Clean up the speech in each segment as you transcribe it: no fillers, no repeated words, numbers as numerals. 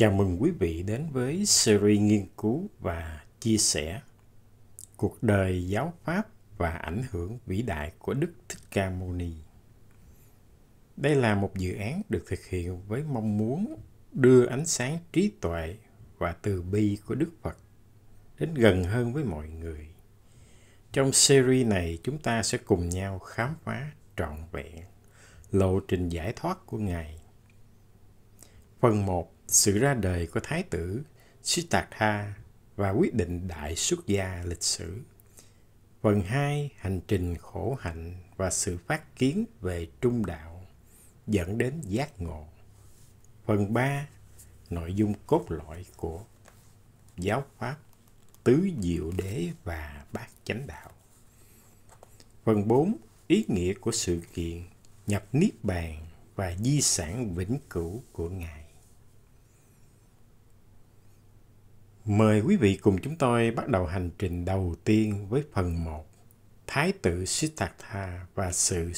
Chào mừng quý vị đến với series nghiên cứu và chia sẻ cuộc đời, giáo pháp và ảnh hưởng vĩ đại của Đức Thích Ca Mâu Ni. Đây là một dự án được thực hiện với mong muốn đưa ánh sáng trí tuệ và từ bi của Đức Phật đến gần hơn với mọi người. Trong series này, chúng ta sẽ cùng nhau khám phá trọn vẹn lộ trình giải thoát của Ngài. Phần 1. Sự ra đời của Thái tử Siddhartha và quyết định đại xuất gia lịch sử. Phần 2. Hành trình khổ hạnh và sự phát kiến về trung đạo dẫn đến giác ngộ. Phần 3. Nội dung cốt lõi của giáo pháp tứ diệu đế và bát chánh đạo. Phần 4. Ý nghĩa của sự kiện nhập niết bàn và di sản vĩnh cửu của Ngài. Mời quý vị cùng chúng tôi bắt đầu hành trình đầu tiên với phần 1, Thái tử Siddhartha và sự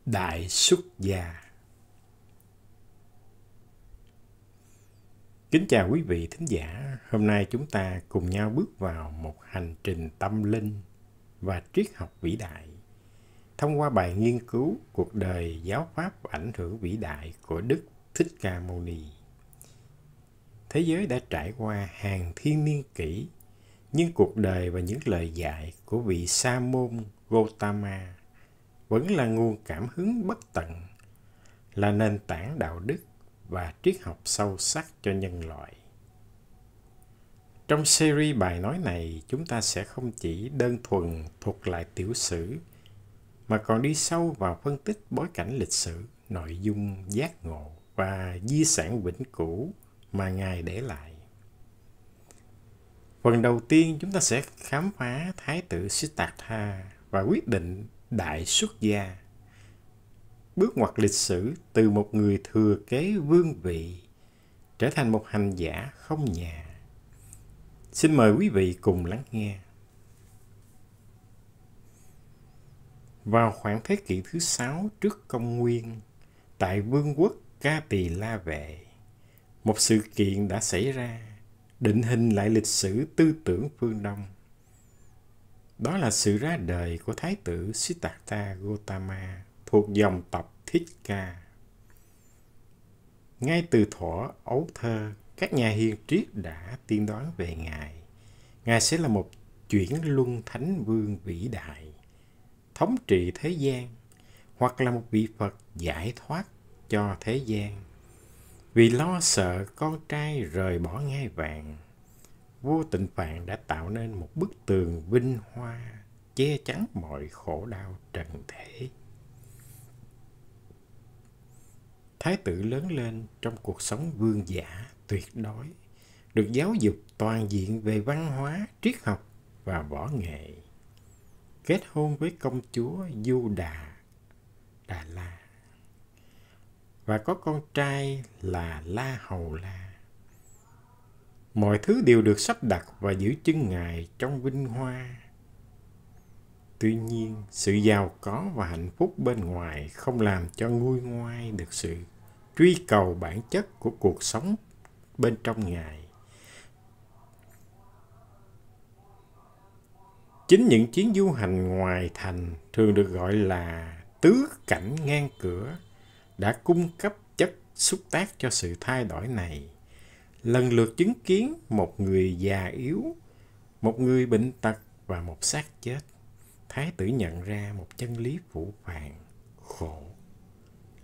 đại xuất gia. Kính chào quý vị thính giả, hôm nay chúng ta cùng nhau bước vào một hành trình tâm linh và triết học vĩ đại, thông qua bài nghiên cứu cuộc đời, giáo pháp và ảnh hưởng vĩ đại của Đức Thích Ca Mâu Ni. Thế giới đã trải qua hàng thiên niên kỷ, nhưng cuộc đời và những lời dạy của vị Sa môn Gotama vẫn là nguồn cảm hứng bất tận, là nền tảng đạo đức và triết học sâu sắc cho nhân loại. Trong series bài nói này, chúng ta sẽ không chỉ đơn thuần thuật lại tiểu sử, mà còn đi sâu vào phân tích bối cảnh lịch sử, nội dung giác ngộ và di sản vĩnh cửu mà Ngài để lại. Phần đầu tiên, chúng ta sẽ khám phá Thái tử Siddhartha và quyết định đại xuất gia, bước ngoặt lịch sử từ một người thừa kế vương vị trở thành một hành giả không nhà. Xin mời quý vị cùng lắng nghe. Vào khoảng thế kỷ thứ 6 trước công nguyên, tại vương quốc Ca Tỳ La Vệ, một sự kiện đã xảy ra, định hình lại lịch sử tư tưởng phương Đông. Đó là sự ra đời của Thái tử Siddhartha Gautama thuộc dòng tộc Thích Ca. Ngay từ thuở ấu thơ, các nhà hiền triết đã tiên đoán về Ngài. Ngài sẽ là một chuyển luân thánh vương vĩ đại, thống trị thế gian, hoặc là một vị Phật giải thoát cho thế gian. Vì lo sợ con trai rời bỏ ngai vàng, vua Tịnh Phạn đã tạo nên một bức tường vinh hoa che chắn mọi khổ đau trần thế. Thái tử lớn lên trong cuộc sống vương giả tuyệt đối, được giáo dục toàn diện về văn hóa, triết học và võ nghệ. Kết hôn với công chúa Du Đà La và có con trai là La Hầu La. Mọi thứ đều được sắp đặt và giữ chân Ngài trong vinh hoa. Tuy nhiên, sự giàu có và hạnh phúc bên ngoài không làm cho nguôi ngoai được sự truy cầu bản chất của cuộc sống bên trong Ngài. Chính những chuyến du hành ngoài thành, thường được gọi là tứ cảnh ngang cửa, đã cung cấp chất xúc tác cho sự thay đổi này. Lần lượt chứng kiến một người già yếu, một người bệnh tật và một xác chết, Thái tử nhận ra một chân lý phũ phàng: khổ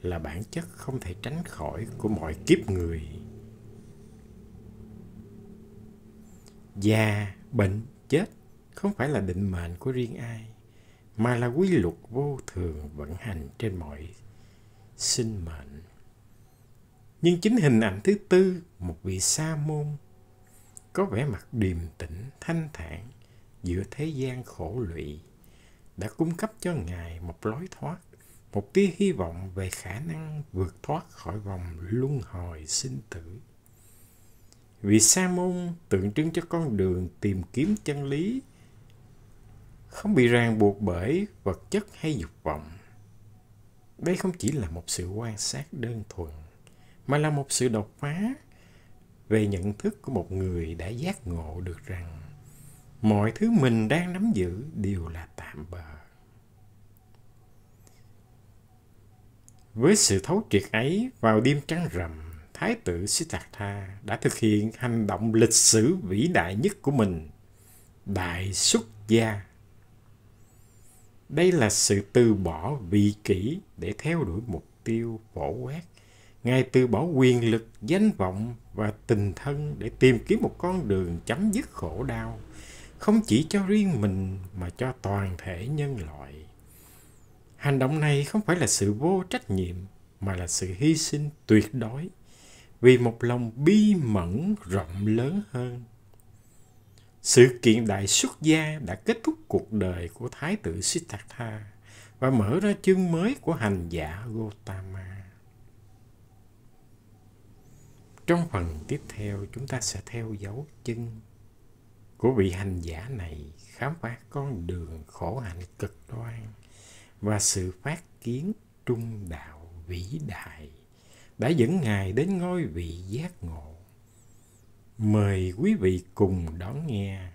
là bản chất không thể tránh khỏi của mọi kiếp người. Già, bệnh, chết không phải là định mệnh của riêng ai, mà là quy luật vô thường vận hành trên mọi sinh mệnh. Nhưng chính hình ảnh thứ tư, một vị sa môn có vẻ mặt điềm tĩnh, thanh thản giữa thế gian khổ lụy, đã cung cấp cho Ngài một lối thoát, một tia hy vọng về khả năng vượt thoát khỏi vòng luân hồi sinh tử. Vị sa môn tượng trưng cho con đường tìm kiếm chân lý, không bị ràng buộc bởi vật chất hay dục vọng. Đây không chỉ là một sự quan sát đơn thuần, mà là một sự đột phá về nhận thức của một người đã giác ngộ được rằng mọi thứ mình đang nắm giữ đều là tạm bợ. Với sự thấu triệt ấy, vào đêm trăng rằm, Thái tử Siddhartha đã thực hiện hành động lịch sử vĩ đại nhất của mình, Đại Xuất Gia. Đây là sự từ bỏ vị kỷ để theo đuổi mục tiêu phổ quát. Ngài từ bỏ quyền lực, danh vọng và tình thân để tìm kiếm một con đường chấm dứt khổ đau, không chỉ cho riêng mình mà cho toàn thể nhân loại. Hành động này không phải là sự vô trách nhiệm, mà là sự hy sinh tuyệt đối vì một lòng bi mẫn rộng lớn hơn. Sự kiện Đại Xuất Gia đã kết thúc cuộc đời của Thái tử Siddhartha và mở ra chương mới của hành giả Gotama. Trong phần tiếp theo, chúng ta sẽ theo dấu chân của vị hành giả này khám phá con đường khổ hạnh cực đoan và sự phát kiến trung đạo vĩ đại đã dẫn Ngài đến ngôi vị giác ngộ. Mời quý vị cùng đón nghe